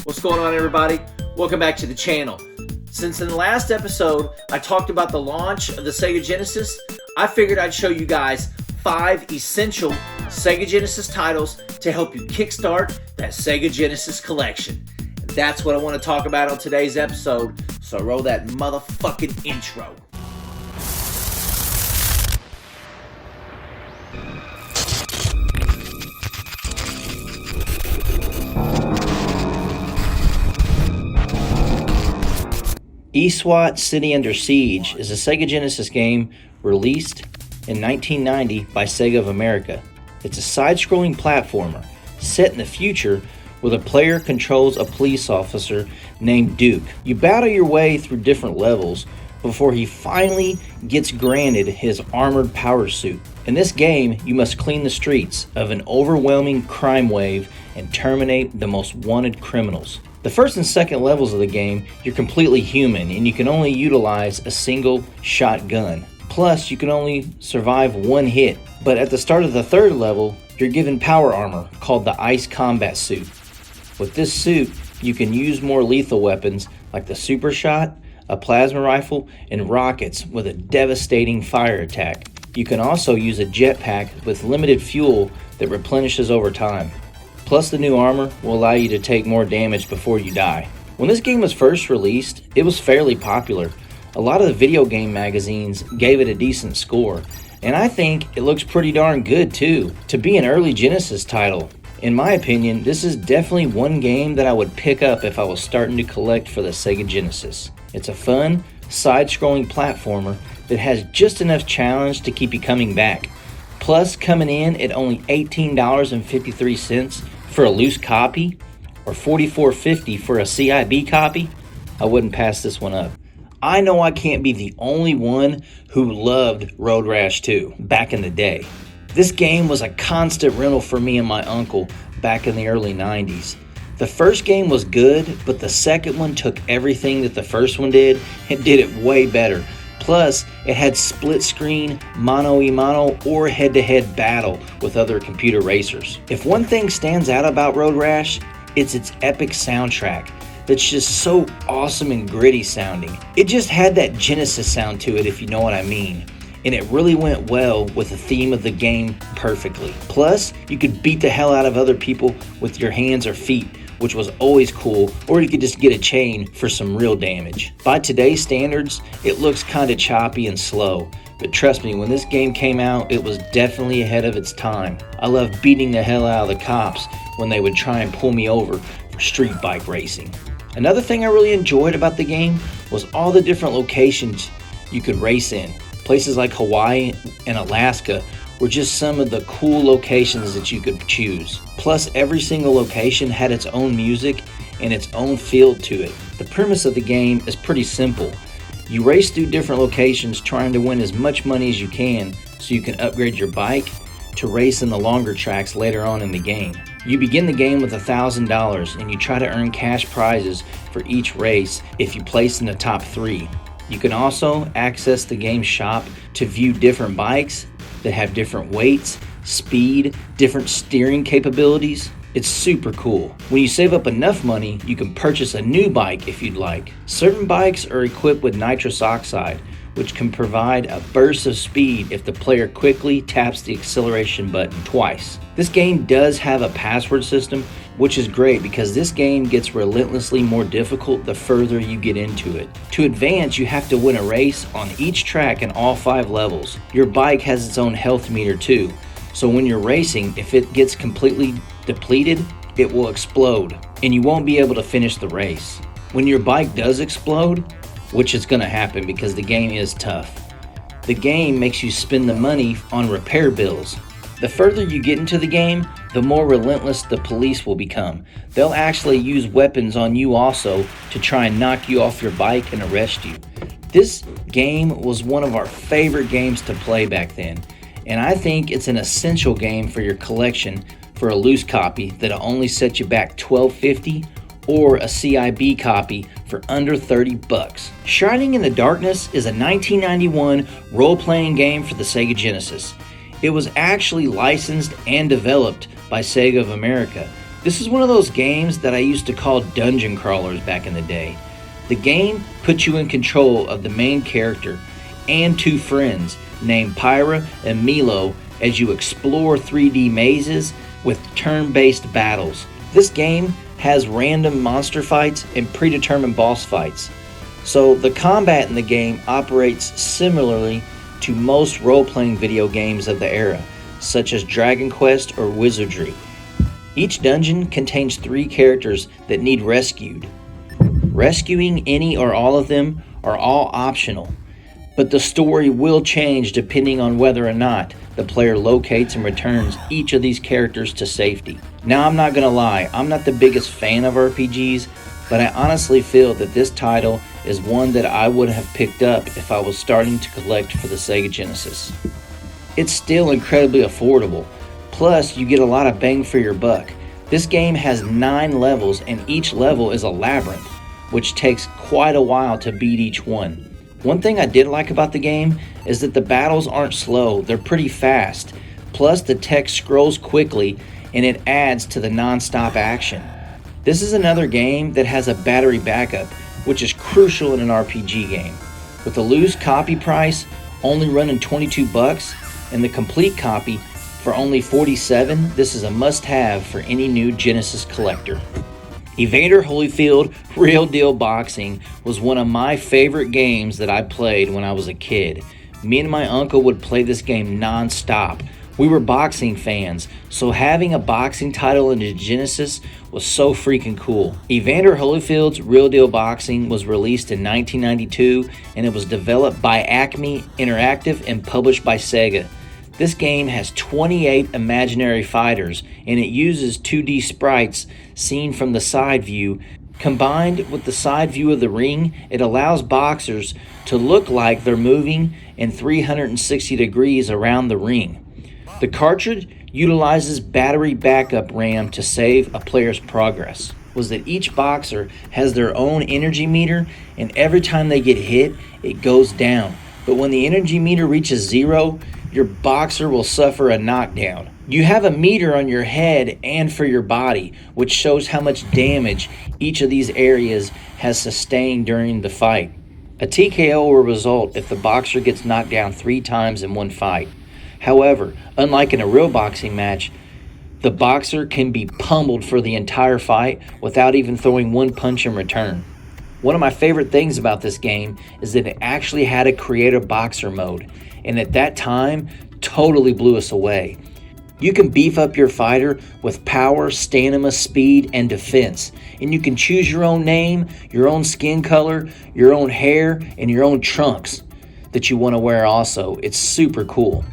What's going on, everybody? Welcome back to the channel. Since in the last episode I talked about the launch of the Sega Genesis, I figured I'd show you guys 5 essential Sega Genesis titles to help you kickstart that Sega Genesis collection. And that's what I want to talk about on today's episode, so roll that motherfucking intro. eSWAT City Under Siege is a Sega Genesis game released in 1990 by Sega of America. It's a side-scrolling platformer set in the future where the player controls a police officer named Duke. You battle your way through different levels before he finally gets granted his armored power suit. In this game, you must clean the streets of an overwhelming crime wave and terminate the most wanted criminals. The first and second levels of the game, you're completely human and you can only utilize a single shotgun. Plus, you can only survive one hit. But at the start of the third level, you're given power armor called the Ice Combat Suit. With this suit, you can use more lethal weapons like the Super Shot, a plasma rifle, and rockets with a devastating fire attack. You can also use a jetpack with limited fuel that replenishes over time. Plus, the new armor will allow you to take more damage before you die. When this game was first released, it was fairly popular. A lot of the video game magazines gave it a decent score, and I think it looks pretty darn good too. To be an early Genesis title, in my opinion, this is definitely one game that I would pick up if I was starting to collect for the Sega Genesis. It's a fun, side-scrolling platformer that has just enough challenge to keep you coming back. Plus, coming in at only $18.53 for a loose copy, or $44.50 for a CIB copy, I wouldn't pass this one up. I know I can't be the only one who loved Road Rash 2 back in the day. This game was a constant rental for me and my uncle back in the early 90s. The first game was good, but the second one took everything that the first one did and did it way better. Plus, it had split screen, mano-a-mano, or head-to-head battle with other computer racers. If one thing stands out about Road Rash, it's its epic soundtrack that's just so awesome and gritty sounding. It just had that Genesis sound to it, if you know what I mean. And it really went well with the theme of the game perfectly. Plus, you could beat the hell out of other people with your hands or feet, which was always cool, or you could just get a chain for some real damage. By today's standards, it looks kinda choppy and slow, but trust me, when this game came out, it was definitely ahead of its time. I loved beating the hell out of the cops when they would try and pull me over for street bike racing. Another thing I really enjoyed about the game was all the different locations you could race in. Places like Hawaii and Alaska were just some of the cool locations that you could choose. Plus, every single location had its own music and its own feel to it. The premise of the game is pretty simple. You race through different locations trying to win as much money as you can so you can upgrade your bike to race in the longer tracks later on in the game. You begin the game with $1,000 and you try to earn cash prizes for each race if you place in the top 3. You can also access the game shop to view different bikes that have different weights, speed, different steering capabilities. It's super cool. When you save up enough money, you can purchase a new bike if you'd like. Certain bikes are equipped with nitrous oxide, which can provide a burst of speed if the player quickly taps the acceleration button twice. This game does have a password system, which is great because this game gets relentlessly more difficult the further you get into it. To advance, you have to win a race on each track in all 5 levels. Your bike has its own health meter too, so when you're racing, if it gets completely depleted, it will explode and you won't be able to finish the race. When your bike does explode, which is going to happen because the game is tough, the game makes you spend the money on repair bills. The further you get into the game, the more relentless the police will become. They'll actually use weapons on you also to try and knock you off your bike and arrest you. This game was one of our favorite games to play back then, and I think it's an essential game for your collection for a loose copy that'll only set you back $12.50 or a CIB copy for under $30. Shining in the Darkness is a 1991 role-playing game for the Sega Genesis. It was actually licensed and developed by Sega of America, This is one of those games that I used to call dungeon crawlers back in the day. The game puts you in control of the main character and two friends named Pyra and Milo as you explore 3D mazes with turn-based battles. This game has random monster fights and predetermined boss fights. So the combat in the game operates similarly to most role-playing video games of the era, such as Dragon Quest or Wizardry. Each dungeon contains 3 characters that need rescued. Rescuing any or all of them are all optional, but the story will change depending on whether or not the player locates and returns each of these characters to safety. Now, I'm not gonna lie, I'm not the biggest fan of RPGs, but I honestly feel that this title is one that I would have picked up if I was starting to collect for the Sega Genesis. It's still incredibly affordable, plus you get a lot of bang for your buck. This game has 9 levels and each level is a labyrinth, which takes quite a while to beat each one. One thing I did like about the game is that the battles aren't slow, they're pretty fast. Plus the text scrolls quickly and it adds to the non-stop action. This is another game that has a battery backup, which is crucial in an RPG game. With a loose copy price only running $22 and the complete copy for only $47, this is a must-have for any new Genesis collector. Evander Holyfield Real Deal Boxing was one of my favorite games that I played when I was a kid. Me and my uncle would play this game non-stop. We were boxing fans, so having a boxing title in the Genesis was so freaking cool. Evander Holyfield's Real Deal Boxing was released in 1992 and it was developed by Acme Interactive and published by Sega. This game has 28 imaginary fighters and it uses 2D sprites seen from the side view. Combined with the side view of the ring, it allows boxers to look like they're moving in 360 degrees around the ring. The cartridge utilizes battery backup RAM to save a player's progress. Was that each boxer has their own energy meter and every time they get hit, it goes down. But when the energy meter reaches 0, your boxer will suffer a knockdown. You have a meter on your head and for your body, which shows how much damage each of these areas has sustained during the fight. A TKO will result if the boxer gets knocked down 3 times in one fight. However, unlike in a real boxing match, the boxer can be pummeled for the entire fight without even throwing one punch in return. One of my favorite things about this game is that it actually had a creative boxer mode, and at that time, totally blew us away. You can beef up your fighter with power, stamina, speed, and defense, and you can choose your own name, your own skin color, your own hair, and your own trunks that you want to wear also. It's super cool.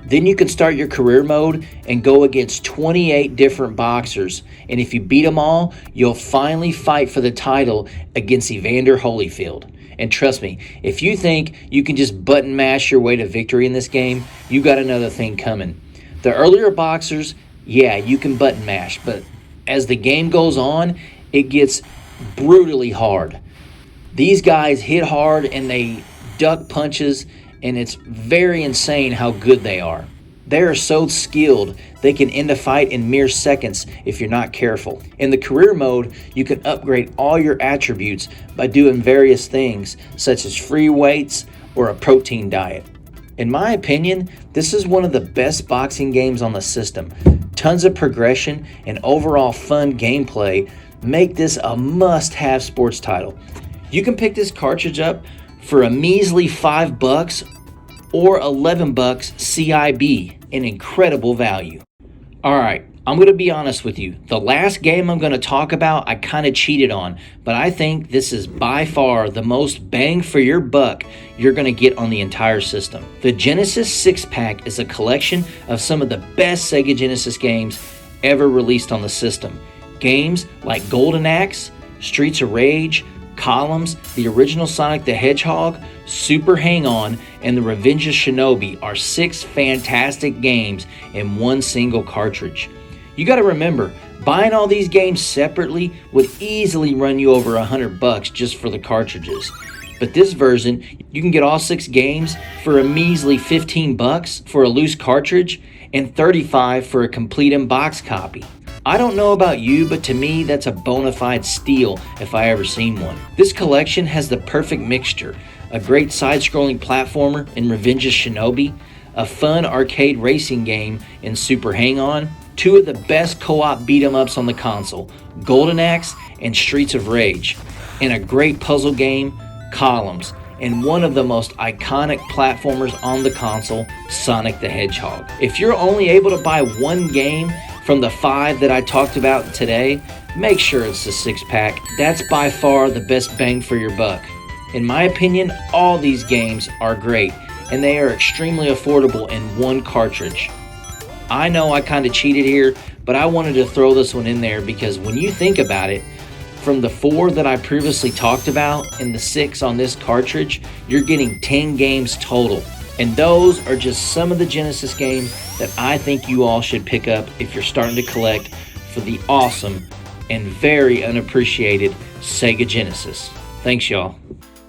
Then you can start your career mode and go against 28 different boxers. And if you beat them all, you'll finally fight for the title against Evander Holyfield. And trust me, if you think you can just button mash your way to victory in this game, you got another thing coming. The earlier boxers, yeah, you can button mash, but as the game goes on, it gets brutally hard. These guys hit hard and they duck punches, and it's very insane how good they are. They are so skilled, they can end a fight in mere seconds if you're not careful. In the career mode, you can upgrade all your attributes by doing various things, such as free weights or a protein diet. In my opinion, this is one of the best boxing games on the system. Tons of progression and overall fun gameplay make this a must-have sports title. You can pick this cartridge up for a measly $5 or $11 CIB, an incredible value. Alright, I'm going to be honest with you. The last game I'm going to talk about, I kind of cheated on, but I think this is by far the most bang for your buck you're going to get on the entire system. The Genesis 6-pack is a collection of some of the best Sega Genesis games ever released on the system. Games like Golden Axe, Streets of Rage, Columns, the original Sonic the Hedgehog, Super Hang-On, and The Revenge of Shinobi are 6 fantastic games in one single cartridge. You gotta remember, buying all these games separately would easily run you over $100 just for the cartridges. But this version, you can get all 6 games for a measly $15 for a loose cartridge and $35 for a complete in-box copy. I don't know about you, but to me, that's a bona fide steal if I ever seen one. This collection has the perfect mixture: a great side-scrolling platformer in Revenge's Shinobi, a fun arcade racing game in Super Hang-On, two of the best co-op beat-em-ups on the console, Golden Axe and Streets of Rage, and a great puzzle game, Columns, and one of the most iconic platformers on the console, Sonic the Hedgehog. If you're only able to buy one game from the 5 that I talked about today, make sure it's the 6-pack. That's by far the best bang for your buck. In my opinion, all these games are great, and they are extremely affordable in one cartridge. I know I kind of cheated here, but I wanted to throw this one in there because when you think about it, from the 4 that I previously talked about and the 6 on this cartridge, you're getting 10 games total. And those are just some of the Genesis games that I think you all should pick up if you're starting to collect for the awesome and very unappreciated Sega Genesis. Thanks, y'all.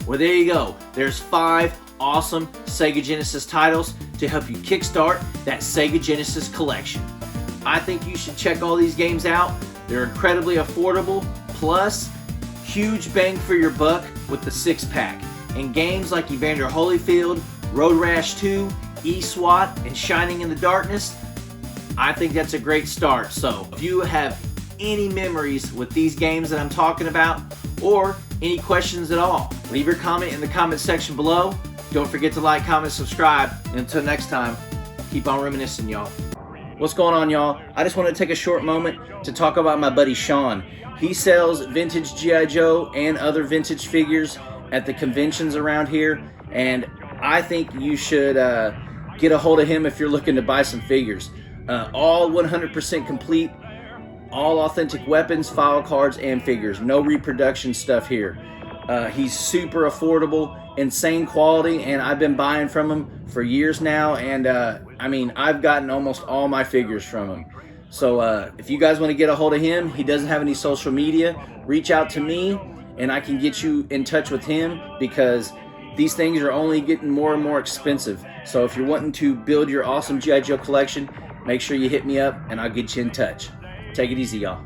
Well, there you go. There's 5 awesome Sega Genesis titles to help you kickstart that Sega Genesis collection. I think you should check all these games out. They're incredibly affordable, plus huge bang for your buck with the 6-pack. And games like Evander Holyfield, Road Rash 2, E-SWAT, and Shining in the Darkness, I think that's a great start. So if you have any memories with these games that I'm talking about, or any questions at all, leave your comment in the comment section below. Don't forget to like, comment, subscribe. And until next time, keep on reminiscing, y'all. What's going on, y'all? I just want to take a short moment to talk about my buddy Sean. He sells vintage G.I. Joe and other vintage figures at the conventions around here, and I think you should get a hold of him if you're looking to buy some figures. All 100% complete, all authentic weapons, file cards, and figures. No reproduction stuff here. He's super affordable, insane quality, and I've been buying from him for years now, and I mean, I've gotten almost all my figures from him. So if you guys want to get a hold of him, he doesn't have any social media, reach out to me and I can get you in touch with him, because these things are only getting more and more expensive. So if you're wanting to build your awesome G.I. Joe collection, make sure you hit me up and I'll get you in touch. Take it easy, y'all.